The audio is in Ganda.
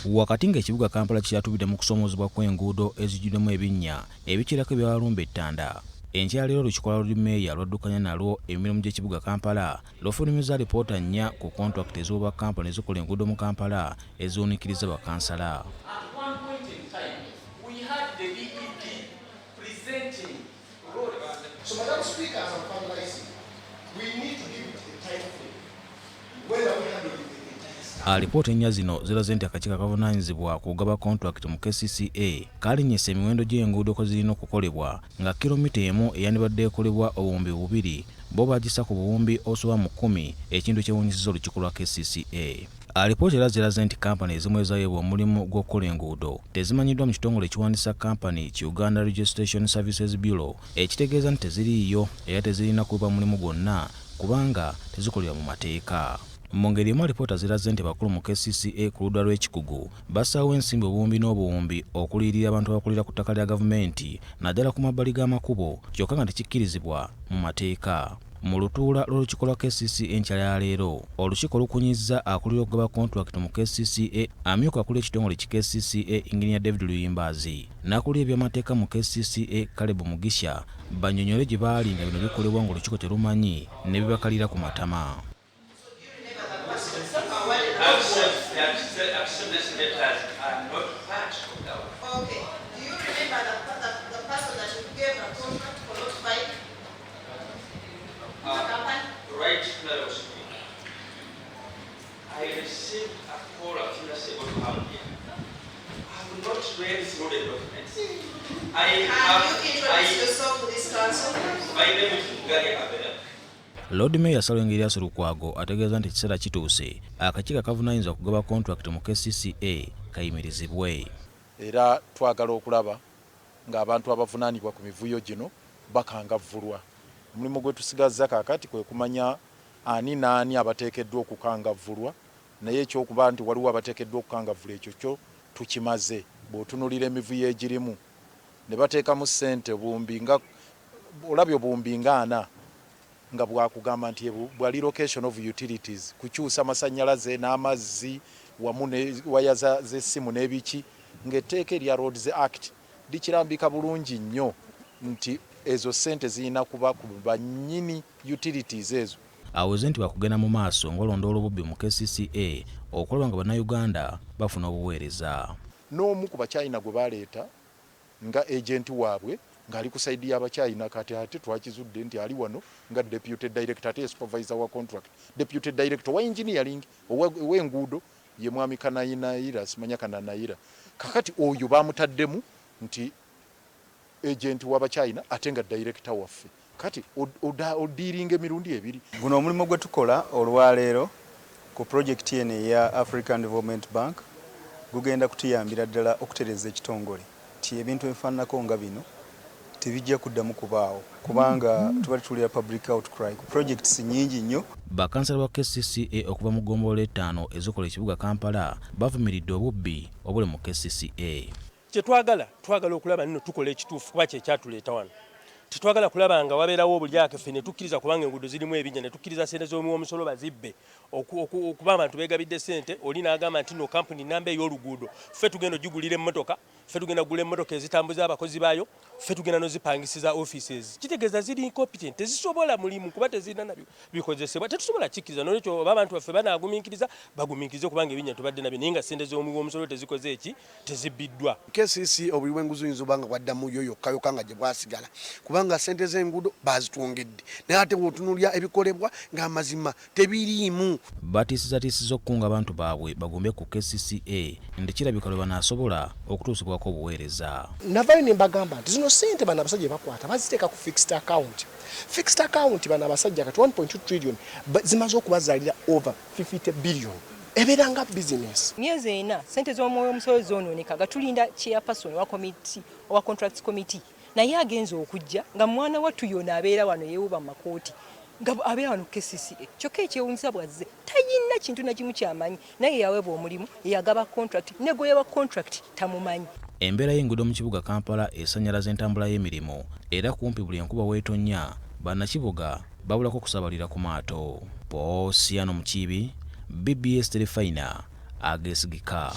Wakati ng'ekibuga Kampala kyatubidde mu kusomoozebwa kw'enguudo ezijjuddemu ebinnya ebikirako ebyawalumba ettanda, enkya leero olukiiko lwa Mmeeya lwaddukanya nalwo emirimu gy'ekibuga Kampala lufulumizza alipoota nnya ku kontrakiti ez'obwa kampani ezikola enguudo mu Kampala eziwuniikiriza bakansala. So, Madam Speaker, as I'm finalizing, we need to give it a time frame. When are we having it? Alipoota ennya zino ziraze nti akakiiko akavunaanyizibwa ku kugaba kontrakiti mu KCCA kalinnyisa emiwendo gy'enguudo ko zirina okukolebwa nga kilomita emu eyandibadde ekolebwa obuwumbi 2 bo bagissa ku buwumbi osoba mu 10, ekintu kyewunyisizza olukiiko lwa KCCA. Alipoota era ziraze nti kampani ezimu ezaayebwa omulimu gw'okukola enguudo tezimanyiddwa mu kitongole ekiwandiisa kampani ki Uganda Registration Services Bureau, ekitegeeza nti teziriiyo era tezirina kuba mulimu gwonna kubanga tezikolera mu mateeka. Mu ngeri emu alipoota ziraze nti bakulu mu KCCA ku ludda Lw'ekikugu bassaawo ensimbi obuwumbi n'obuwumbi okuliyirira abantu abakulira ku ttaka lya gavumenti naddala ku mabbali g'amakubo, kyokka nga tekikkirizibwa mu mateeka. Mu lutuula lw'olukiiko lwa KCCA enkya ya leero, olukiiko lukunyizza akulira okugaba kontrakiti mu KCCA amyuka akulira ekitongole ki KCCA Engineer David Luyimbazi n'akulira eby'amateeka mu KCCA Caleb Mugisha bannyonnyole gye baali nga bino bikolebwa ng'olukiiko terumanyi ne bibakalira ku matama. Okay. Do you remember the person that you gave a contract for Lot 5? Right now, I received a call a few days ago to come here. I have not read through the documents. Can you introduce yourself to this council? My name is Mmeeya. Loodi Mmeeya Salwengeri Lukwago ategeeza nti ekiseera kituuse akakiiko akavunaanyizibwa okugaba kontrakiti mu KCCA kayimirizibwe. Era twagala okulaba ng'abantu abavunaanibwa ku mivuyo gino bakangavvulwa. Omulimu gwe tusigazza kaakati kwe kumanya ani naani abateekeddwa okukangavvulwa, naye ekyokuba nti waliwo abateekeddwa okukangavvulwa ekyo kyo tukimaze. Bw'otunuulira emivuyo egirimu ne bateekamu ssente olabye obuwumbi nga 4 nga bwakugamba nti bwali location of utilities, kukyusa amasannyalaze n'amazzi wamu ne waya z'essimu n'ebiki, ng'etteeka erya Roads Act likirambika bulungi nnyo nti ezo ssente zirina kuba ku bannyini utilities ezo. Aweze nti bakugenda mu maaso ng'olondoola obubbi mu KCCA okulaba nga bannayuganda bafuna obuweereza. N'omu ku Bachina gwe baleeta nga agenti waabwe ng'ali ku saidi y'Abachina, kati ate twakizudde nti ali wano nga deputy director ate supervisor wa contract, deputy director wa engineering ow'enguudo ye mwami Kanayinayira, simanya Kananayira. Kakati oyo bamutaddemu nti agent w'Abachina ate nga director waffe. Kati odiringa emirundi ebiri. Guno omulimu gwe tukola olwaleero ku project eno eya African Development Bank gugenda kutuyambira ddala okutereza ekitongole ti ebintu ebifaananako nga bino tebijja kuddamu kubaawo kubanga tubali tulira public outcry ku projects nyingi nnyo. Bakansala ba KCCA okuva mu ggombolola 5 ezikola ekibuga Kampala bavumiridde obubbi obuli mu KCCA. Twagala okulaba nno tukola ekituufu kuba kye kyatuleeta wano. Tetwagala kulaba nga wabeerawo obulyake ffe ne tukkiriza kubanga enguudo zirimu ebinnya ne tukkiriza ssente z'omusolo bazibbe okuba abantu beegabidde ssente oli n'agamba nti no kampuni namba ey'oluguudo ffe tugenda ogigulira emmotoka, ffe tugenda kugula emmotoka ezitambuza abakozi baayo, ffe tugenda n'ozipangisiza offices. Kitegeeza ziri incompetent, tezisobola mulimu kuba tezirina nabyo bikozesebwa. Tetusobola kikkiriza n'olwekyo abantu baffe banaagumiikiriza bagumiikirize kubanga ebinnya tubadde nabyo naye nga ssente z'omusolo tezikoze eki tezibbiddwa. KCCA obuli bw'enguudo oyinza obanga bwaddamu yo yokka nga gye bwasigala kubanga ssente z'enguudo bazitwongedde naye ate bw'otunuulira ebikolebwa ng'amazima tebiriimu. Batiisizza okukunga abantu baabwe bagumbe ku KCCA nti kirabika lwe banaasobola okutuusibwako obuweereza. Navayo ne mbagamba nti zino ssente bano abasajja bakwata baziteeka ku fixed account. Fixed account bano abasajja kati 1.2 trillion zimaze okubazaalira over 50 billion. Ebeeranga business. Myezi 4 ssente z'omwoyo omusolo zoonooneka nga tulinda chairperson wa committee owa contracts committee naye agenza okujja nga mwana wattu yona abeera wano yeewuba mu makooti nga abeera wano KCCA kyokka ekyewuunyisa bwazze tayina kintu na kimu kyamanyi naye yaweebwa omulimu yagaba contract ne gwe yawa contract tamumanyi. Embeera y'enguudo mu kibuga Kampala esannyalaza entambula y'emirimu era kumpi buli enkuba weetonnya bannakibuga babulako kusabalira ku maato. Poosiano Mukiibi, BBS Terefayina, Ageesigika.